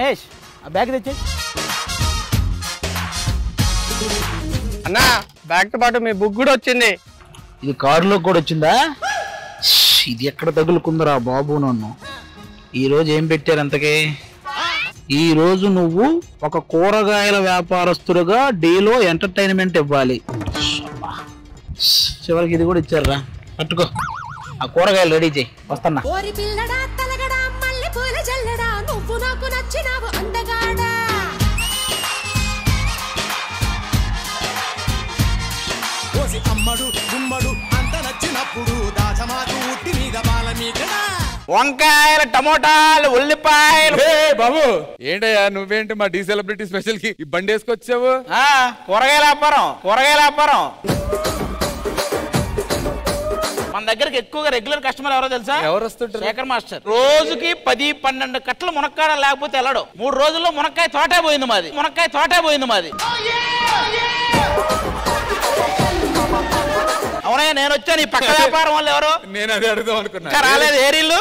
మహేష్ ఆ బ్యాగ్ తెచ్చే అన్నా. బ్యాగ్ తో పాటు మీ బుక్ కూడా వచ్చింది. ఇది కారులో కూడా వచ్చిందా? ఇది ఎక్కడ తగులుకుందరా బాబు నన్ను. ఈరోజు ఏం పెట్టారు అంతకే? ఈ రోజు నువ్వు ఒక కూరగాయల వ్యాపారస్తుడుగా డేలో ఎంటర్టైన్మెంట్ ఇవ్వాలి. చివరికి ఇది కూడా ఇచ్చారా? పట్టుకో ఆ కూరగాయలు రెడీ చేయి, వస్తున్నా. వంకాయలు, టమోటాలు, ఉల్లిపాయలు. బాబు ఏంటయ్యా నువ్వేంటి మా డీ సెలబ్రిటీ స్పెషల్ కి ఈ బండి వేసుకొచ్చావు? కూరగాయల వ్యాపారం. మన దగ్గరికి ఎక్కువగా రెగ్యులర్ కస్టమర్ ఎవరో తెలుసా? ఎవరు వస్తుంటారు? శేఖర్ మాస్టర్. రోజుకి 10-12 కట్టలు మునక్కాడ లేకపోతే వెళ్ళడు. 3 రోజుల్లో మునక్కాయ తోటే పోయింది మాది. అవునయ్య, నేను వచ్చాను. ఈ పక్క వ్యాపారం వాళ్ళు ఎవరు? నేను అదే అడుగుదాం అనుకున్నా. రాలేదు ఏరిల్లు.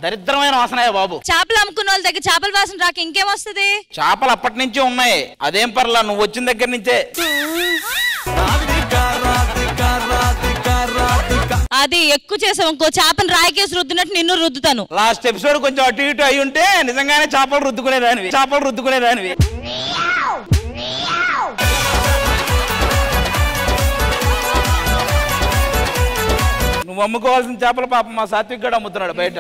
దరిద్రమైన వాసనయ్య బాబు. చేపలు అమ్ముకున్న వాళ్ళ దగ్గర చేపల వాసన రాక ఇంకేం వస్తుంది? చేపలు అప్పటి నుంచి ఉన్నాయి, అదేం పర్లా, నువ్వు వచ్చిన దగ్గర నుంచే. అది ఎక్కువ చేసావు ఇంకో చేపను రాయికేసి రుద్దినట్టు నిన్ను రుద్దుతాను. లాస్ట్ ఎపిసోడ్ కొంచెం అటు ఇటు అయి ఉంటే నిజంగానే చేపలు రుద్దుకునేదానివి. నువ్వు అమ్ముకోవాల్సిన చేపల పాపం మా సాత్విక్ గడు అమ్ముతున్నాడు బయట.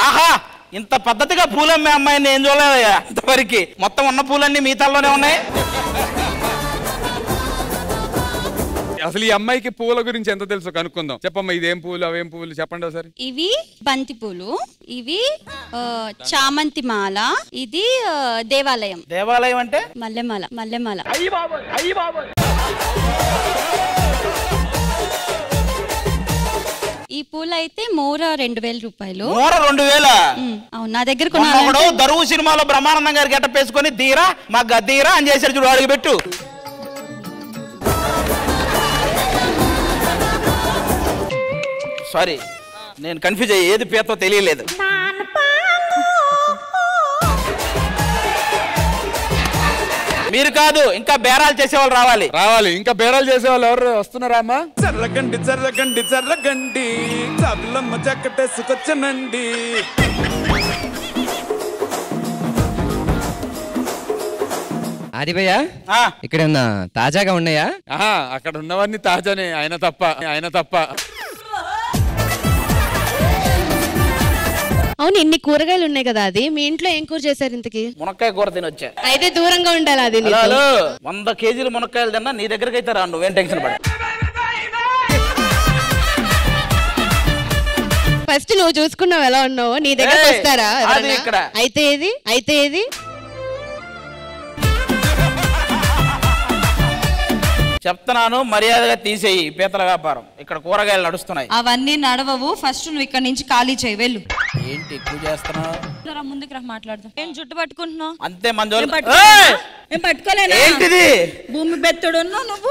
ఆహా, ఇంత పద్ధతిగా పూలమ్మే అమ్మాయిని ఏం చూడలేదయ్యా ఇంతవరకు. మొత్తం ఉన్న పూలన్నీ మీ తల్లోనే ఉన్నాయి. అసలు ఈ అమ్మాయికి పూల గురించి ఎంత తెలుసో కనుక్కుందాం. చెప్పమ్మా, ఇదేం పూలు అవేం పూలు చెప్పండి ఒకసారి. ఇవి బంతి పూలు, ఇవి చామంతి మాల, ఇది దేవాలయం. దేవాలయం అంటే మల్లెమాల. ఈ పూలు అయితే మోర 2000 రూపాయలు. మోర 2000? అవును, నా దగ్గర దరువు సినిమాలో బ్రహ్మానందం గారి గెటప్ వేసుకొని దీరా మా గద్దీరా అని చేశారు చూడు, అడిగి పెట్టు. సారీ, నేను కన్ఫ్యూజ్ అయ్యి ఏది పేరుతో తెలియలేదు. మీరు కాదు, ఇంకా బేరాలు చేసేవాళ్ళు రావాలి. ఇంకా బేరాలు చేసేవాళ్ళు ఎవరు వస్తున్నారా అమ్మా? చర్లగండి చబలమ్మ చక్కటేసుకొచ్చనండి. ఆదిభయ్య, ఇక్కడ ఉన్న తాజాగా ఉన్నాయా? అక్కడ ఉన్నవన్నీ తాజానే, ఆయన తప్ప. అవును, ఇన్ని కూరగాయలు ఉన్నాయి కదా, అది మీ ఇంట్లో ఏం కూర చేశారు ఇంతకి? మునక్కాయ కూర తినొచ్చా? అయితే దూరంగా ఉండాలి. అది 100 కేజీలు మునక్కాయలు తిన్నా నీ దగ్గరికి అయితే రా, నువ్వేం టెన్షన్ పడ. ఫస్ట్ నువ్వు చూసుకున్నావు ఎలా ఉన్నావో, నీ దగ్గర వస్తారా? అయితే ఏది చెప్తున్నాను, మర్యాదగా తీసేయి. పీతల వ్యాపారం ఇక్కడ కూరగాయలు నడుస్తున్నాయి. అవన్నీ నడవవు. ఫస్ట్ నువ్వు ఇక్కడ నుంచి ఖాళీ చేయి, వెళ్ళు. ఏంటి ఎక్కువ చేస్తున్నావు? ముందుకు రా, మాట్లాడదాం. ఏం జుట్టు పట్టుకుంటున్నావు? అంతే మంజు. పట్టుకోలేనా? ఏంటిది? భూమి బెత్తడు నువ్వు.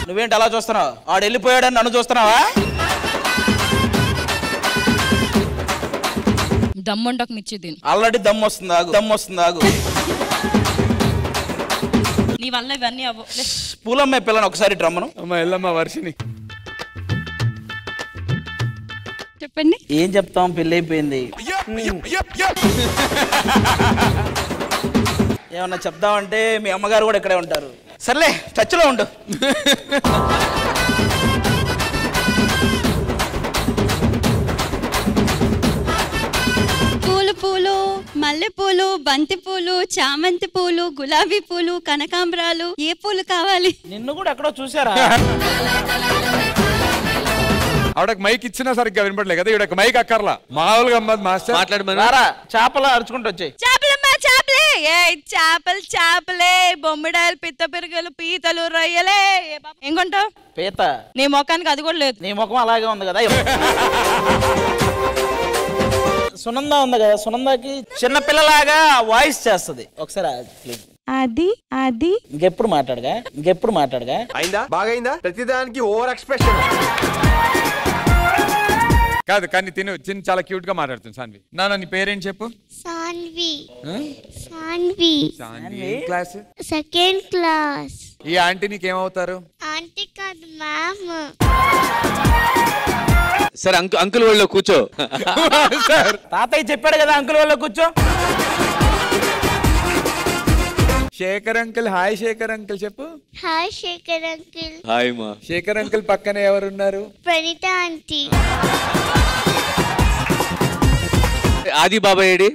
నువ్వేంటి అలా చూస్తున్నావు? ఆడు వెళ్ళిపోయాడని నన్ను చూస్తున్నావా? దమ్ముండకు మిర్చి తిను. ఆల్రెడీ దమ్ము వస్తుంది ఆగు. నీ వల్ల ఇవన్నీ పూలమ్మే పిల్లని ఒకసారి డ్రమ్మను. వెళ్ళమ్మా వర్షిని. చెప్పండి. ఏం చెప్తాం, పెళ్ళి అయిపోయింది. ఏమన్నా చెప్దామంటే మీ అమ్మగారు కూడా ఇక్కడే ఉంటారు. సర్లే, టచ్ లో ఉండు. పూలు, మల్లెపూలు, బంతి పూలు, చామంతి పూలు, గులాబీ పూలు, కనకాంబరాలు, ఏ పూలు కావాలి? నిన్ను కూడా ఎక్కడో చూసారా? ఆవిడకి మైక్ ఇచ్చినా సరిగ్గా వినపడలేదు కదా, ఈవిడకి మైక్ అక్కర్లా. మామూలుగా మాస్టర్ మాట్లాడమని చేపలు అరుచుకుంటూ వచ్చాయి. చేపలమ్మా, చేపలే. ఏ చేపలు చేపలే, బొమ్మిడాయలు, పిత్త పెరుగులు, పీతలు, రొయ్యలే. ఏం కొంటావు? పీత. నీ ముఖానికి అది కూడా లేదు. నీ ముఖం అలాగే ఉంది కదా. సునంద ఉంది కదా, సునందకి చిన్నపిల్లలాగా వాయిస్ చేస్తుంది. ఒకసారి ప్లీజ్. అది ఇంకెప్పుడు మాట్లాడగా అయిందా? బాగైందా? ప్రతిదానికి ఓవర్ ఎక్స్ప్రెషన్. కాదు కానీ తిను చిన్న చాలా క్యూట్ గా మాట్లాడుతుంది సాన్వి. నాన్న నీ పేరేంటి చెప్పు? సాన్వి. Class second class. ఈ ఆంటీ నీకేమవుతారు? ఆంటీ కాదు మ్యామ్. సరే అంకుల్ వాళ్ళు కూర్చో. తాతయ్య చెప్పాడు కదా అంకుల్ వాళ్ళ కూర్చో. Shekhar uncle. Hi Shekhar uncle చెప్పు. Hi Shekhar uncle. హాయ్ మా. శేఖర్ అంకుల్ పక్కన ఎవరున్నారు? ప్రణీత ఆంటీ. ఆది బాబాయ్ ఏడి?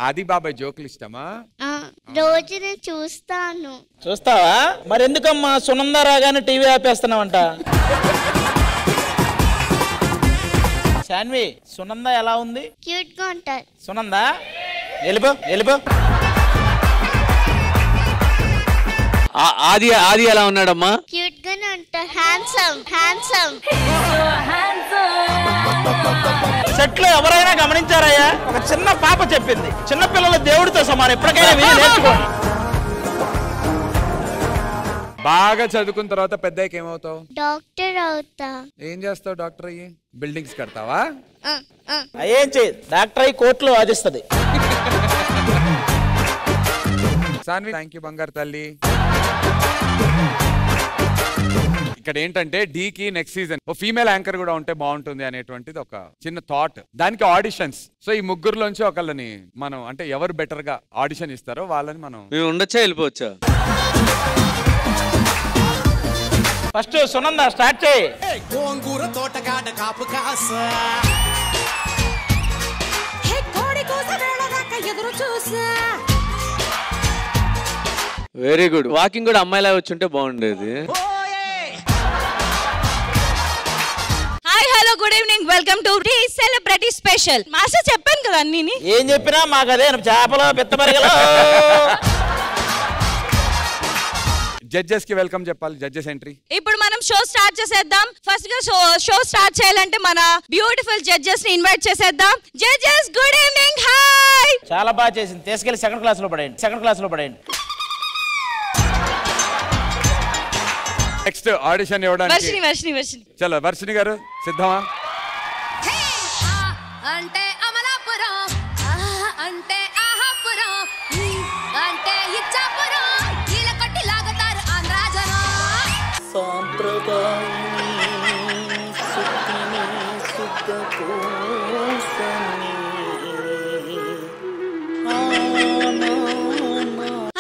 ఆది బాబాయ్ జోకులు ఇష్టమా? రోజు నేను చూస్తాను. చూస్తావా? మరి ఎందుకమ్మా సునంద రాగానే టీవీ ఆపేస్తున్నావంట? శాన్వి, సునంద ఎలా ఉంది? క్యూట్ గా ఉంటారు. సునంద వెళ్ళిపో. ఆది ఎలా ఉన్నాడమ్మా? క్యూట్ గానే ఉంటారు. హ్యాండ్సమ్. సెట్ లో ఎవరైనా గమనించారయ్యా? ఒక చిన్న పాప చెప్పింది, చిన్న పిల్లల దేవుడితో సమానం, ఎప్పటికైనా విని నేర్చుకోండి. బాగా చదువుకున్న తర్వాత పెద్దయ్యకి ఏమవుతావు? డాక్టర్ అవుతా. ఏం చేస్తావు డాక్టర్ అయ్యి? బిల్డింగ్స్ కడతావా? ఏం చేయదు, డాక్టర్ అయ్యి కోర్టులో వాదిస్తుంది. సాన్వి థ్యాంక్ యూ బంగారు తల్లి. ఇక్కడ ఏంటంటే డీకి నెక్స్ట్ సీజన్ ఓ ఫీమేల్ యాంకర్ కూడా ఉంటే బాగుంటుంది అనేటువంటిది ఒక చిన్న థాట్. దానికి ఆడిషన్స్. సో ఈ ముగ్గురులోంచి ఒకళ్ళని మనం అంటే ఎవరు బెటర్ గా ఆడిషన్ ఇస్తారో వాళ్ళని మనం ఉండొచ్చా వెళ్ళిపోవచ్చా? ఫస్ట్ సునంద స్టార్ట్ చేయి. గోంగూర తోటగాడ కాపు కాస వెరీ గుడ్. వాకింగ్ కూడా అమ్మాయిలా వచ్చుంటే బాగుండేది. Hi hello good evening, welcome to T celebrity special. Master చెప్పాను కదా అన్ని. ఏం చెప్పినా మాకు అదే చేపలు పిత్తమరిగలు. జడ్జెస్ కి వెల్కమ్ చెప్పాలి. Judges entry. ఇప్పుడు మనం షో స్టార్ట్ చేసేద్దాం. ఫస్ట్ గా షో స్టార్ట్ చేయాలంటే మన బ్యూటిఫుల్ జడ్జెస్ ని ఇన్వైట్ చేసేద్దాం. Judges good evening. హాయ్. చాలా బాగా చేసింది. తీసుకెళ్లి సెకండ్ క్లాస్ లో పడేయండి. నెక్స్ట్ ఆడిషన్ ఇవ్వడానికి వర్షిని. చలో వర్షిని గారు సిద్ధమా? అంటే అమలాపురం, అంటే ఆహాపురం, అంటే ఇచ్చాపురం, ఇలా కొట్టి లాగుతారు ఆంధ్రా జనం.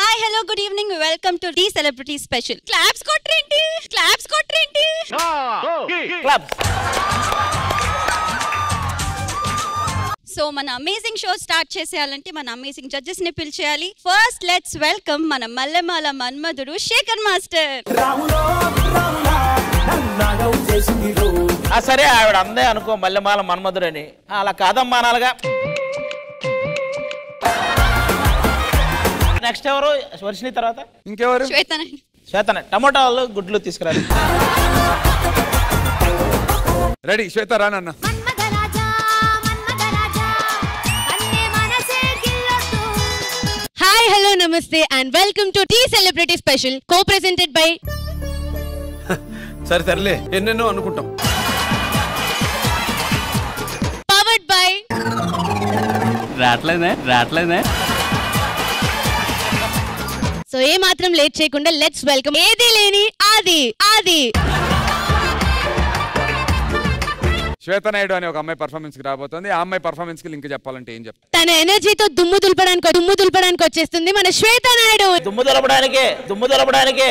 Hi hello good evening, welcome to T celebrity special. Claps కొట్టరేంటి? సో మన అమేజింగ్ షో స్టార్ట్ చేసేయాలంటే మన అమేజింగ్ జడ్జెస్ ని పిలిచేయాలి. ఫస్ట్ లెట్స్ వెల్కమ్ మన మల్లెమాల మన్మధుడు శేఖర్ మాస్టర్. సరే ఆవిడ అందే అనుకో మల్లెమాల మన్మధుడని. అలా కాదమ్మా అనాలిగా. నెక్స్ట్ ఎవరు? వర్షిని తర్వాత ఇంకెవరు? శ్వేతన. టమోటాలు గుడ్లు తీసుకురాలి. రెడీ శ్వేత రానన్న. హాయ్ హలో నమస్తే and welcome to T celebrity special co presented by. సరే తరలే ఎన్నెన్నో అనుకుంటాం. Powered by. రాట్లేదే. సో ఏ మాత్రం లేట్ చేయకుండా లెట్స్ వెల్కమ్ ఏది లేని ఆది. శ్వేత నాయుడు అనే ఒక అమ్మాయి పర్ఫార్మెన్స్ కి రాబోతుంది. ఆ అమ్మాయి పర్ఫార్మెన్స్ కి లింక్ చెప్పాలంటే ఏం చెప్తా? తన ఎనర్జీతో దుమ్ము దులపడానికి వచ్చేస్తుంది మన శ్వేత నాయుడు. దుమ్ము దులపడానికి